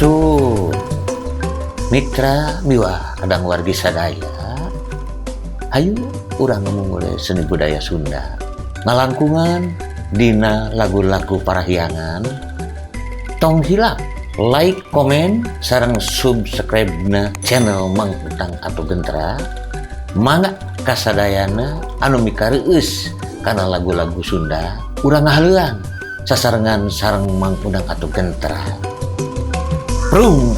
Asuh mitra biwa kadang wargi sadaya, hayu urang memulai seni budaya Sunda ngalangkungan dina lagu-lagu parahyangan. Tong hilap like, komen, sareng subscribe na channel Mang Udang Atuh Gentra. Mangga kasadayana anu mikareueus kana lagu-lagu Sunda urang ngahaleuang sasarengan sareng Mang Udang Atuh Gentra. Prung